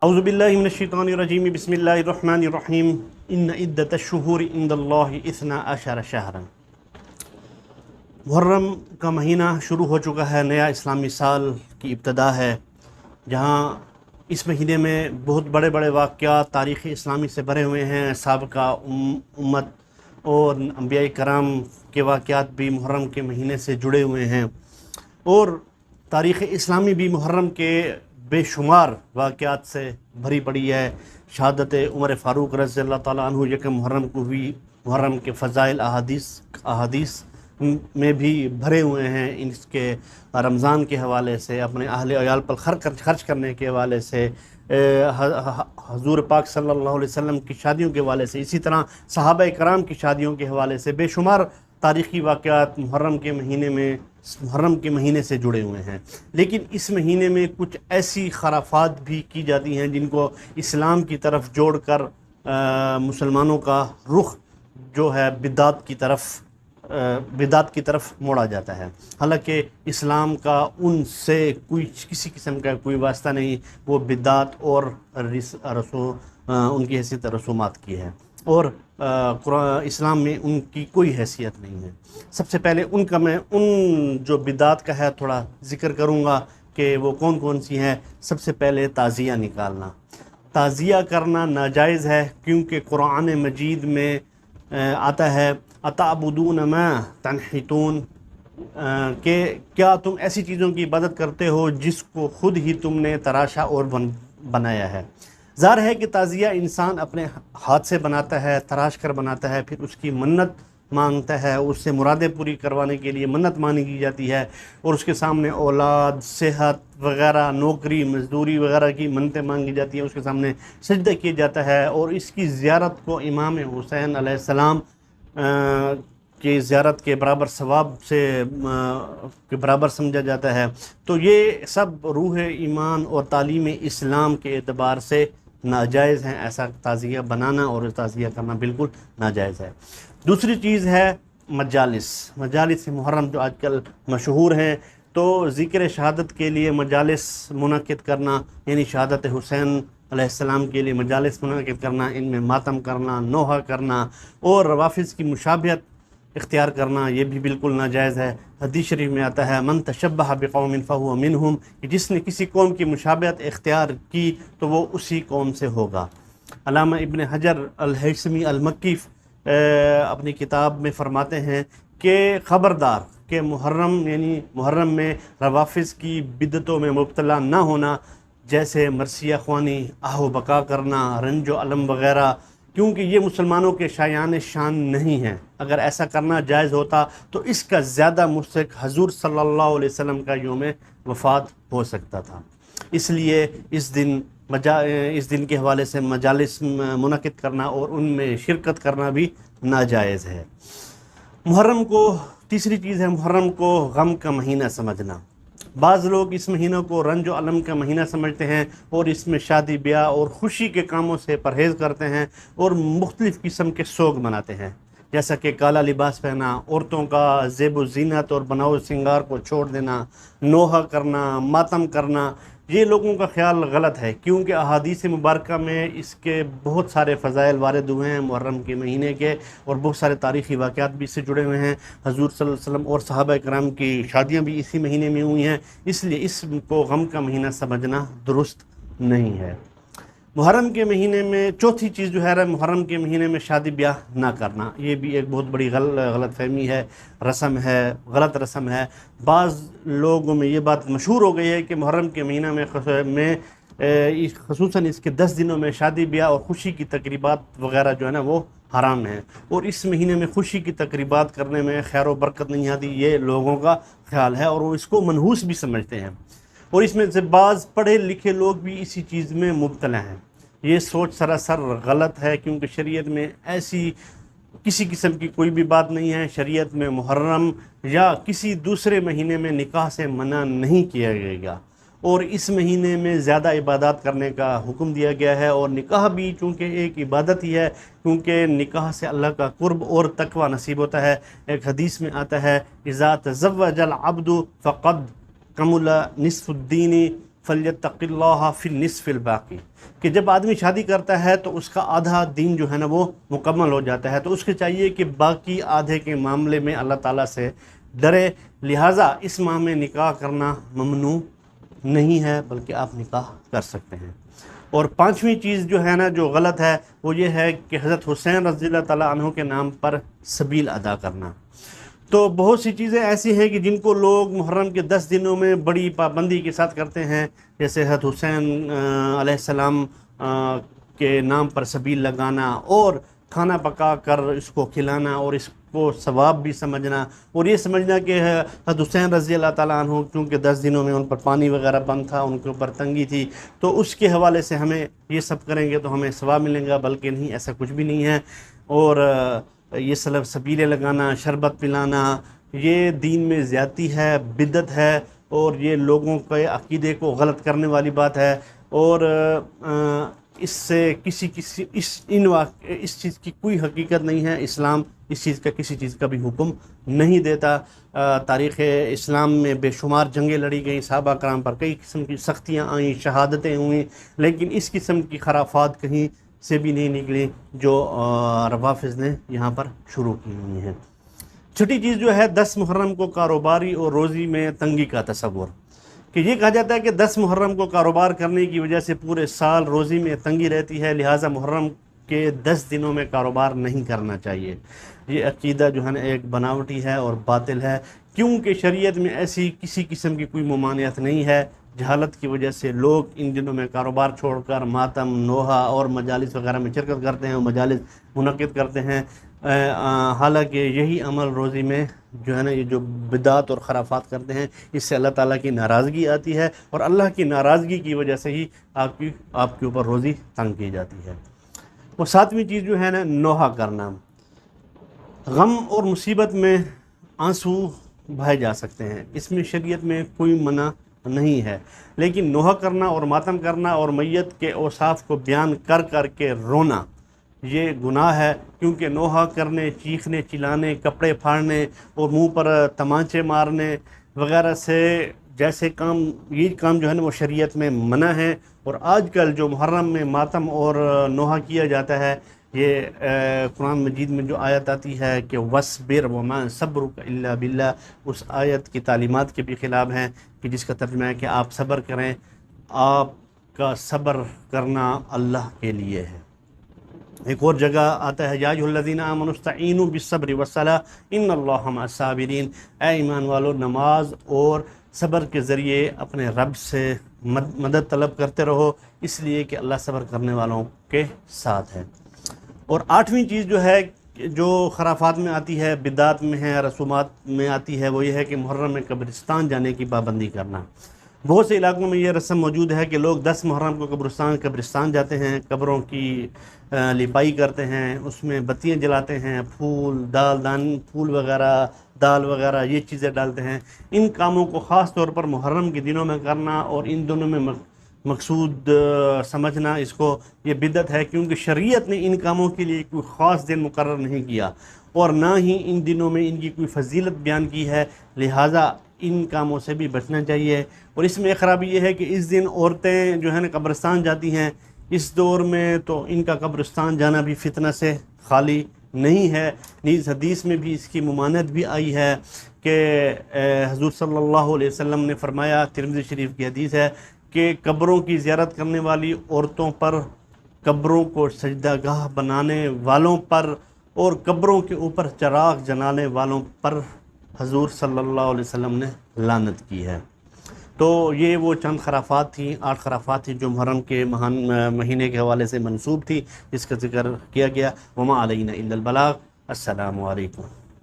اعوذ باللہ من الشیطان الرجیم بسم اللہ الرحمن الرحیم ان عدۃ الشہور عند اللہ 12 شہرا۔ محرم کا مہینہ شروع ہو چکا ہے، نیا اسلامی سال کی ابتدا ہے، جہاں اس مہینے میں بہت بڑے بڑے واقعات تاریخ اسلامی سے بھرے ہوئے ہیں۔ سابقہ امت اور انبیاء کرام کے واقعات بھی محرم کے مہینے سے جڑے ہوئے ہیں، اور تاریخ اسلامی بھی محرم کے بے شمار واقعات سے بھری پڑی ہے۔ شہادت عمر فاروق رضی اللہ تعالیٰ عنہ یکم محرم کو بھی محرم کے فضائل احادیث میں بھی بھرے ہوئے ہیں، اس کے رمضان کے حوالے سے، اپنے اہل عیال پر خرچ کرنے کے حوالے سے، حضور پاک صلی اللہ علیہ وسلم کی شادیوں کے حوالے سے، اسی طرح صحابہ کرام کی شادیوں کے حوالے سے بے شمار تاریخی واقعات محرم کے مہینے سے جڑے ہوئے ہیں۔ لیکن اس مہینے میں کچھ ایسی خرافات بھی کی جاتی ہیں جن کو اسلام کی طرف جوڑ کر مسلمانوں کا رخ جو ہے بدعت کی طرف موڑا جاتا ہے، حالانکہ اسلام کا ان سے کسی قسم کا کوئی واسطہ نہیں۔ وہ بدعت اور ان کی حیثیت رسومات کی ہے، اور اسلام میں ان کی کوئی حیثیت نہیں ہے۔ سب سے پہلے میں ان جو بدعات کا ہے تھوڑا ذکر کروں گا کہ وہ کون کون سی ہیں۔ سب سے پہلے تعزیہ نکالنا، تعزیہ کرنا ناجائز ہے، کیونکہ قرآن مجید میں آتا ہے اتعبدون ما تنحتون، کہ کیا تم ایسی چیزوں کی عبادت کرتے ہو جس کو خود ہی تم نے تراشا اور بنایا ہے۔ ظاہر ہے کہ تعزیہ انسان اپنے ہاتھ سے بناتا ہے، تراش کر بناتا ہے، پھر اس کی منت مانگتا ہے، اس سے مرادیں پوری کروانے کے لیے منت مانی کی جاتی ہے، اور اس کے سامنے اولاد، صحت وغیرہ، نوکری، مزدوری وغیرہ کی منتیں مانگی جاتی ہیں، اس کے سامنے سجدہ کیا جاتا ہے، اور اس کی زیارت کو امام حسین علیہ السلام کی زیارت کے برابر ثواب سے کے برابر سمجھا جاتا ہے۔ تو یہ سب روح ایمان اور تعلیم اسلام کے اعتبار سے ناجائز ہیں، ایسا تعزیہ بنانا اور تعزیہ کرنا بالکل ناجائز ہے۔ دوسری چیز ہے مجالس محرم جو آج کل مشہور ہیں، تو ذکر شہادت کے لیے مجالس منعقد کرنا، یعنی شہادت حسین علیہ السلام کے لیے مجالس منعقد کرنا، ان میں ماتم کرنا، نوحہ کرنا اور روافض کی مشابہت اختیار کرنا، یہ بھی بالکل ناجائز ہے۔ حدیث شریف میں آتا ہے من تشبہ بقوم فہو منہم، کہ جس نے کسی قوم کی مشابہت اختیار کی تو وہ اسی قوم سے ہوگا۔ علامہ ابن حجر الہیثمی المکی اپنی کتاب میں فرماتے ہیں کہ خبردار کہ محرم میں روافض کی بدعتوں میں مبتلا نہ ہونا، جیسے مرثیہ خوانی، آہ و بقا کرنا، رنج و علم وغیرہ، کیونکہ یہ مسلمانوں کے شایان شان نہیں ہیں۔ اگر ایسا کرنا جائز ہوتا تو اس کا زیادہ مستحق حضور صلی اللہ علیہ وسلم کا یوم وفات ہو سکتا تھا۔ اس لیے اس دن کے حوالے سے مجالس منعقد کرنا اور ان میں شرکت کرنا بھی ناجائز ہے۔ تیسری چیز ہے محرم کو غم کا مہینہ سمجھنا۔ بعض لوگ اس مہینہ کو رنج و علم کا مہینہ سمجھتے ہیں، اور اس میں شادی بیاہ اور خوشی کے کاموں سے پرہیز کرتے ہیں، اور مختلف قسم کے سوگ مناتے ہیں، جیسا کہ کالا لباس پہنا، عورتوں کا زیب و زینت اور بناؤ سنگار کو چھوڑ دینا، نوحہ کرنا، ماتم کرنا۔ یہ لوگوں کا خیال غلط ہے، کیونکہ احادیث مبارکہ میں اس کے بہت سارے فضائل وارد ہوئے ہیں محرم کے مہینے کے، اور بہت سارے تاریخی واقعات بھی اس سے جڑے ہوئے ہیں۔ حضور صلی اللہ علیہ وسلم اور صحابہ کرام کی شادیاں بھی اسی مہینے میں ہوئی ہیں، اس لیے اس کو غم کا مہینہ سمجھنا درست نہیں ہے۔ محرم کے مہینے میں چوتھی چیز جو ہے محرم کے مہینے میں شادی بیاہ نہ کرنا، یہ بھی ایک بہت بڑی غلط فہمی ہے، غلط رسم ہے۔ بعض لوگوں میں یہ بات مشہور ہو گئی ہے کہ محرم کے مہینہ میں خصوصاً اس کے 10 دنوں میں شادی بیاہ اور خوشی کی تقریبات وغیرہ جو ہے نا وہ حرام ہیں، اور اس مہینے میں خوشی کی تقریبات کرنے میں خیر و برکت نہیں آتی، یہ لوگوں کا خیال ہے، اور وہ اس کو منحوس بھی سمجھتے ہیں، اور اس میں سے بعض پڑھے لکھے لوگ بھی اسی چیز میں مبتلا ہیں۔ یہ سوچ سراسر غلط ہے، کیونکہ شریعت میں ایسی کسی قسم کی کوئی بھی بات نہیں ہے۔ شریعت میں محرم یا کسی دوسرے مہینے میں نکاح سے منع نہیں کیا جائے گا، اور اس مہینے میں زیادہ عبادات کرنے کا حکم دیا گیا ہے، اور نکاح بھی چونکہ ایک عبادت ہی ہے، کیونکہ نکاح سے اللہ کا قرب اور تقوی نصیب ہوتا ہے۔ ایک حدیث میں آتا ہے اذا تزوج العبد فقد کمل نصف الدین فلیتق اللہ فی النصف الباقی، کہ جب آدمی شادی کرتا ہے تو اس کا آدھا دین جو ہے نا وہ مکمل ہو جاتا ہے، تو اس کو چاہیے کہ باقی آدھے کے معاملے میں اللہ تعالیٰ سے ڈرے، لہٰذا اس ماہ میں نکاح کرنا ممنوع نہیں ہے بلکہ آپ نکاح کر سکتے ہیں۔ اور پانچویں چیز جو ہے نا جو غلط ہے وہ یہ ہے کہ حضرت حسین رضی اللہ تعالیٰ عنہ کے نام پر سبیل ادا کرنا۔ تو بہت سی چیزیں ایسی ہیں کہ جن کو لوگ محرم کے 10 دنوں میں بڑی پابندی کے ساتھ کرتے ہیں، جیسے حضرت حسین علیہ السلام کے نام پر سبیل لگانا اور کھانا پکا کر اس کو کھلانا اور اس کو ثواب بھی سمجھنا، اور یہ سمجھنا کہ حضرت حسین رضی اللہ تعالیٰ عنہ کیونکہ 10 دنوں میں ان پر پانی وغیرہ بند تھا، ان کے اوپر تنگی تھی، تو اس کے حوالے سے ہمیں یہ سب کریں گے تو ہمیں ثواب ملے گا، بلکہ نہیں، ایسا کچھ بھی نہیں ہے۔ اور یہ سبیلیں لگانا، شربت پلانا، یہ دین میں زیادتی ہے، بدعت ہے، اور یہ لوگوں کے عقیدے کو غلط کرنے والی بات ہے، اور اس سے اس چیز کی کوئی حقیقت نہیں ہے۔ اسلام اس چیز کا کسی چیز کا بھی حکم نہیں دیتا۔ تاریخ اسلام میں بے شمار جنگیں لڑی گئیں، صحابہ کرام پر کئی قسم کی سختیاں آئیں، شہادتیں ہوئیں، لیکن اس قسم کی خرافات کہیں سے بھی نہیں نکلی جو روافض نے یہاں پر شروع کی ہوئی ہیں۔ چھٹی چیز جو ہے 10 محرم کو کاروباری اور روزی میں تنگی کا تصور، کہ یہ کہا جاتا ہے کہ 10 محرم کو کاروبار کرنے کی وجہ سے پورے سال روزی میں تنگی رہتی ہے، لہٰذا محرم کے 10 دنوں میں کاروبار نہیں کرنا چاہیے۔ یہ عقیدہ جو ہے نا ایک بناوٹی ہے اور باطل ہے، کیونکہ شریعت میں ایسی کسی قسم کی کوئی ممانعت نہیں ہے۔ جہالت کی وجہ سے لوگ ان دنوں میں کاروبار چھوڑ کر ماتم، نوحہ اور مجالس وغیرہ میں شرکت کرتے ہیں اور مجالس منعقد کرتے ہیں، حالانکہ یہی عمل روزی میں جو ہے نا یہ جو بدعات اور خرافات کرتے ہیں، اس سے اللہ تعالیٰ کی ناراضگی آتی ہے، اور اللہ کی ناراضگی کی وجہ سے ہی آپ کے اوپر روزی تنگ کی جاتی ہے۔ وہ 7ویں چیز جو ہے نا نوحہ کرنا، غم اور مصیبت میں آنسو بہائے جا سکتے ہیں، اس میں شریعت میں کوئی منع نہیں ہے، لیکن نوحہ کرنا اور ماتم کرنا اور میت کے اوصاف کو بیان کر کر کے رونا یہ گناہ ہے، کیونکہ نوحہ کرنے، چیخنے، چلانے، کپڑے پھاڑنے اور منہ پر تمانچے مارنے وغیرہ سے جیسے یہ کام جو ہے نا وہ شریعت میں منع ہے۔ اور آج کل جو محرم میں ماتم اور نوحہ کیا جاتا ہے، یہ قرآن مجید میں جو آیت آتی ہے کہ وَاصْبِرْ وَمَا صَبْرُكَ إِلَّا بِاللَّهِ، اس آیت کی تعلیمات کے بھی خلاف ہیں، کہ جس کا ترجمہ ہے کہ آپ صبر کریں، آپ کا صبر کرنا اللہ کے لیے ہے۔ ایک اور جگہ آتا ہے یا ایھا الذین آمنوا استعینوا بالصبر والصلاۃ ان اللہ مع الصابرین، اے ایمان والو نماز اور صبر کے ذریعے اپنے رب سے مدد طلب کرتے رہو، اس لیے کہ اللہ صبر کرنے والوں کے ساتھ ہے۔ اور 8ویں چیز جو ہے جو خرافات میں آتی ہے، بدعات میں ہے، رسومات میں آتی ہے، وہ یہ ہے کہ محرم میں قبرستان جانے کی پابندی کرنا۔ بہت سے علاقوں میں یہ رسم موجود ہے کہ لوگ 10 محرم کو قبرستان جاتے ہیں، قبروں کی لپائی کرتے ہیں، اس میں بتیاں جلاتے ہیں، پھول وغیرہ، دال وغیرہ یہ چیزیں ڈالتے ہیں۔ ان کاموں کو خاص طور پر محرم کے دنوں میں کرنا اور ان دنوں میں مقصود سمجھنا، اس کو یہ بدعت ہے، کیونکہ شریعت نے ان کاموں کے لیے کوئی خاص دن مقرر نہیں کیا اور نہ ہی ان دنوں میں ان کی کوئی فضیلت بیان کی ہے، لہٰذا ان کاموں سے بھی بچنا چاہیے۔ اور اس میں ایک خرابی یہ ہے کہ اس دن عورتیں جو ہے نا قبرستان جاتی ہیں، اس دور میں تو ان کا قبرستان جانا بھی فتنہ سے خالی نہیں ہے، نیز حدیث میں بھی اس کی ممانعت بھی آئی ہے کہ حضور صلی اللہ علیہ وسلم نے فرمایا، ترمذی شریف کی حدیث ہے کہ قبروں کی زیارت کرنے والی عورتوں پر، قبروں کو سجدہ گاہ بنانے والوں پر اور قبروں کے اوپر چراغ جلانے والوں پر حضور صلی اللہ علیہ وسلم نے لعنت کی ہے۔ تو یہ وہ چند خرافات تھیں، 8 خرافات تھیں جو محرم کے مہینے کے حوالے سے منسوب تھی، جس کا ذکر کیا گیا۔ وما علینا الا البلاغ۔ السلام علیکم۔